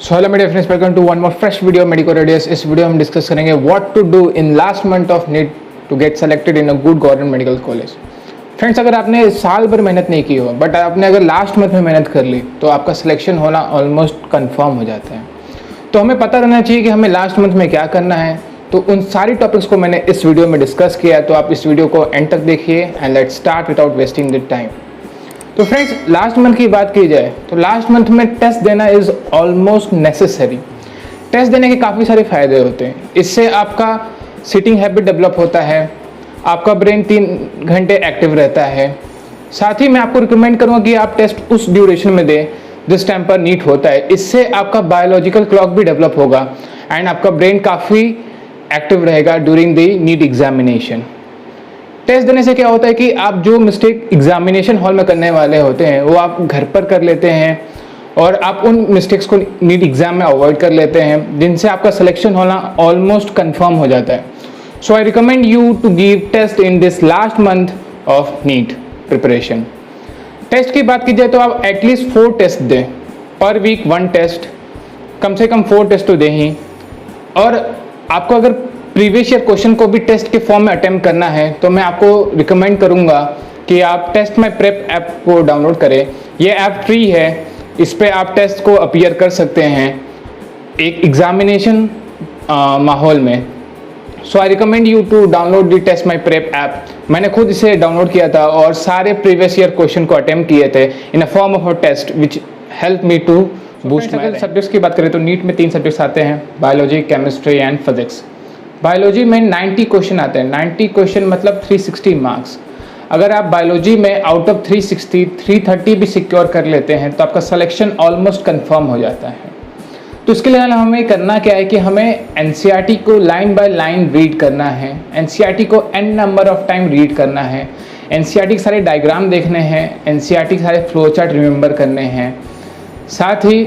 सो hello मेरे friends, welcome to one more fresh video medico radius. इस video में हम डिस्कस करेंगे what to do in last month of NEET to get selected in a good government medical college. Friends, अगर आपने साल भर मेहनत नहीं की हो बट आपने अगर लास्ट मंथ में मेहनत कर ली तो आपका सिलेक्शन होना ऑलमोस्ट कन्फर्म हो जाता है। तो हमें पता रहना चाहिए कि हमें लास्ट मंथ में क्या करना है। तो उन सारी टॉपिक्स को मैंने इस वीडियो में डिस्कस किया है, तो आप इस वीडियो को एंड तक देखिए and let's start without wasting the time. तो फ्रेंड्स, लास्ट मंथ की बात की जाए तो लास्ट मंथ में टेस्ट देना इज़ ऑलमोस्ट नेसेसरी। टेस्ट देने के काफ़ी सारे फ़ायदे होते हैं। इससे आपका सिटिंग हैबिट डेवलप होता है, आपका ब्रेन 3 घंटे एक्टिव रहता है। साथ ही मैं आपको रिकमेंड करूँगा कि आप टेस्ट उस ड्यूरेशन में दें जिस टाइम पर नीट होता है। इससे आपका बायोलॉजिकल क्लॉक भी डेवलप होगा एंड आपका ब्रेन काफ़ी एक्टिव रहेगा during the NEET examination. Test देने से क्या होता है कि आप जो मिस्टेक एग्जामिनेशन हॉल में करने वाले होते हैं वो आप घर पर कर लेते हैं और आप उन मिस्टेक्स को नीट एग्जाम में अवॉइड कर लेते हैं, जिनसे आपका सिलेक्शन होना ऑलमोस्ट कंफर्म हो जाता है। So I recommend you to give test in this last month of NEET preparation. Test की बात की जाए तो आप एटलीस्ट 4 टेस्ट दें पर वीक, 1 टेस्ट, कम से कम 4 टेस्ट तो दें ही। और आपको अगर प्रीवियस ईयर क्वेश्चन को भी टेस्ट के फॉर्म में अटेम्प्ट करना है तो मैं आपको रिकमेंड करूंगा कि आप टेस्ट माई प्रेप ऐप को डाउनलोड करें। ये ऐप फ्री है, इस पर आप टेस्ट को अपीयर कर सकते हैं एक एग्जामिनेशन माहौल में। So I recommend you to download the test my prep app. मैंने खुद इसे डाउनलोड किया था और सारे प्रीवियस ईयर क्वेश्चन को अटेम्प्ट किए थे in a form of a test which help me to boost my. Subjects की बात करें तो नीट में 3 सब्जेक्ट्स आते हैं, biology, chemistry and physics. Biology में 90 क्वेश्चन आते हैं। 90 क्वेश्चन मतलब 360 मार्क्स। अगर आप बायोलॉजी में आउट ऑफ 360 330 भी सिक्योर कर लेते हैं तो आपका सिलेक्शन ऑलमोस्ट कंफर्म हो जाता है। तो इसके लिए हमें करना क्या है कि हमें एनसीईआरटी को लाइन बाय लाइन रीड करना है, एनसीईआरटी को n number of time read करना है, एनसीईआरटी के सारे डायग्राम देखने हैं, एनसीईआरटी के सारे फ्लो चार्ट रिमेंबर करने हैं। साथ ही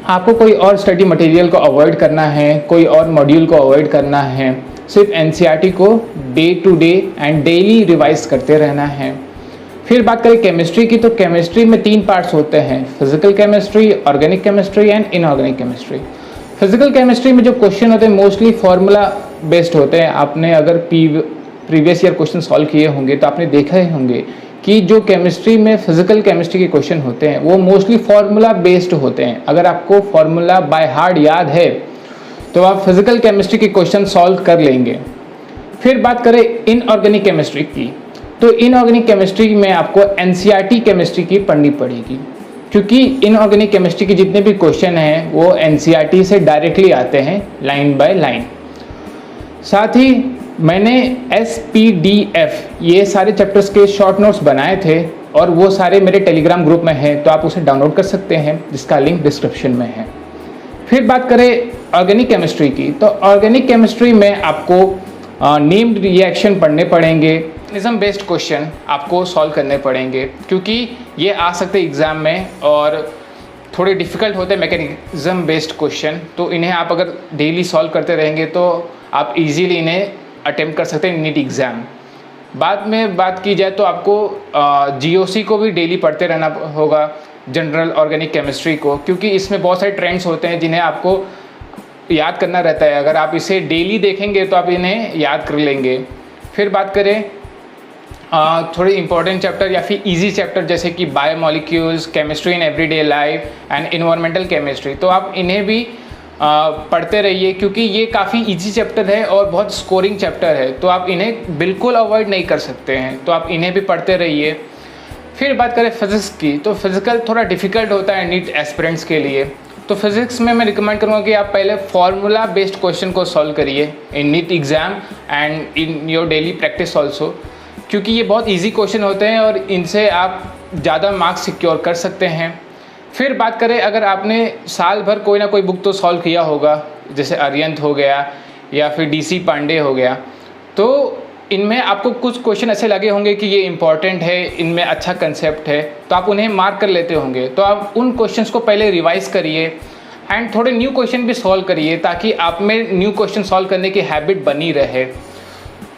आपको कोई और स्टडी मटेरियल को अवॉइड करना है, कोई और मॉड्यूल को अवॉइड करना है। सिर्फ एनसीईआरटी को day to day and daily revise करते रहना है। फिर बात करें केमिस्ट्री की तो केमिस्ट्री में 3 पार्ट्स होते हैं, physical chemistry, organic chemistry and inorganic chemistry. Physical chemistry में जो क्वेश्चन होते हैं मोस्टली फार्मूला बेस्ड होते हैं। आपने अगर प्रीवियस ईयर क्वेश्चन सॉल्व किए होंगे तो आपने देखा ही होंगे कि जो केमिस्ट्री में फिजिकल केमिस्ट्री के क्वेश्चन होते हैं वो मोस्टली फार्मूला बेस्ड होते हैं। अगर आपको फार्मूला बाय हार्ट याद है तो आप फिजिकल केमिस्ट्री के क्वेश्चन सॉल्व कर लेंगे। फिर बात करें इनऑर्गेनिक केमिस्ट्री की तो इनऑर्गेनिक केमिस्ट्री में आपको एनसीईआरटी केमिस्ट्री की पढ़नी पड़ेगी, क्योंकि इनऑर्गेनिक केमिस्ट्री के जितने भी क्वेश्चन हैं वो एनसीईआरटी से डायरेक्टली आते हैं लाइन बाय लाइन। साथ ही मैंने SPDF ये सारे चैप्टर्स के शॉर्ट नोट्स बनाए थे और वो सारे मेरे टेलीग्राम ग्रुप में हैं, तो आप उसे डाउनलोड कर सकते हैं जिसका लिंक डिस्क्रिप्शन में है। फिर बात करें ऑर्गेनिक केमिस्ट्री की तो ऑर्गेनिक केमिस्ट्री में आपको नेम्ड रिएक्शन पढ़ने पड़ेंगे, मैकेनिज्म बेस्ड क्वेश्चन आपको सॉल्व करने पड़ेंगे, क्योंकि ये आ सकते हैं एग्ज़ाम में और थोड़े डिफ़िकल्ट होते हैं मैकेनिज्म बेस्ड क्वेश्चन। तो इन्हें आप अगर डेली सॉल्व करते रहेंगे तो आप इजीली इन्हें अटेम्प्ट कर सकते हैं नीट एग्ज़ाम। बाद में बात की जाए तो आपको GOC को भी डेली पढ़ते रहना होगा, जनरल ऑर्गेनिक केमिस्ट्री को, क्योंकि इसमें बहुत सारे ट्रेंड्स होते हैं जिन्हें आपको याद करना रहता है। अगर आप इसे डेली देखेंगे तो आप इन्हें याद कर लेंगे। फिर बात करें थोड़े इंपॉर्टेंट चैप्टर या फिर इजी चैप्टर जैसे कि biomolecules, chemistry in everyday life and environmental chemistry, तो आप इन्हें भी पढ़ते रहिए, क्योंकि ये काफ़ी इजी चैप्टर है और बहुत स्कोरिंग चैप्टर है, तो आप इन्हें बिल्कुल अवॉइड नहीं कर सकते हैं, तो आप इन्हें भी पढ़ते रहिए। फिर बात करें फिज़िक्स की तो फिज़िकल थोड़ा डिफ़िकल्ट होता है नीट एस्पिरेंट्स के लिए। तो फिज़िक्स में मैं रिकमेंड करूँगा कि आप पहले फार्मूला बेस्ड क्वेश्चन को सॉल्व करिए in NEET exam and in your daily practice also, क्योंकि ये बहुत ईजी क्वेश्चन होते हैं और इनसे आप ज़्यादा मार्क्स सिक्योर कर सकते हैं। फिर बात करें अगर आपने साल भर कोई ना कोई बुक तो सॉल्व किया होगा, जैसे अरिहंत हो गया या फिर DC पांडे हो गया, तो इनमें आपको कुछ क्वेश्चन ऐसे लगे होंगे कि ये इंपॉर्टेंट है, इनमें अच्छा कंसेप्ट है, तो आप उन्हें मार्क कर लेते होंगे। तो आप उन क्वेश्चंस को पहले रिवाइज करिए एंड थोड़े न्यू क्वेश्चन भी सॉल्व करिए, ताकि आप में न्यू क्वेश्चन सॉल्व करने की हैबिट बनी रहे।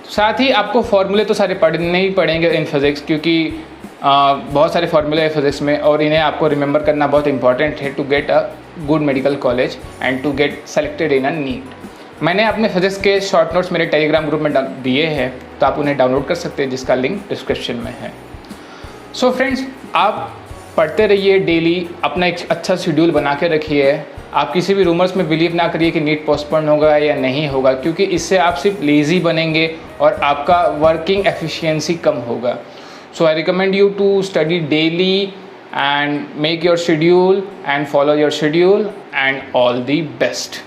साथ ही आपको फॉर्मूले तो सारे पढ़ने ही पड़ेंगे इन फिज़िक्स, क्योंकि बहुत सारे फार्मूले है फिजिक्स में और इन्हें आपको रिमेंबर करना बहुत इंपॉर्टेंट है to get a good medical college and to get selected in a NEET. मैंने अपने फिजिक्स के शॉर्ट नोट्स मेरे टेलीग्राम ग्रुप में दिए हैं, तो आप उन्हें डाउनलोड कर सकते हैं जिसका लिंक डिस्क्रिप्शन में है। सो फ्रेंड्स, आप पढ़ते रहिए डेली, अपना एक अच्छा शेड्यूल बना के रखिए। आप किसी भी रूमर्स में बिलीव ना करिए कि नीट पोस्टपोन होगा या नहीं होगा, क्योंकि इससे आप सिर्फ लेज़ी बनेंगे और आपका वर्किंग एफिशिएंसी कम होगा। So I recommend you to study daily and make your schedule and follow your schedule, and all the best.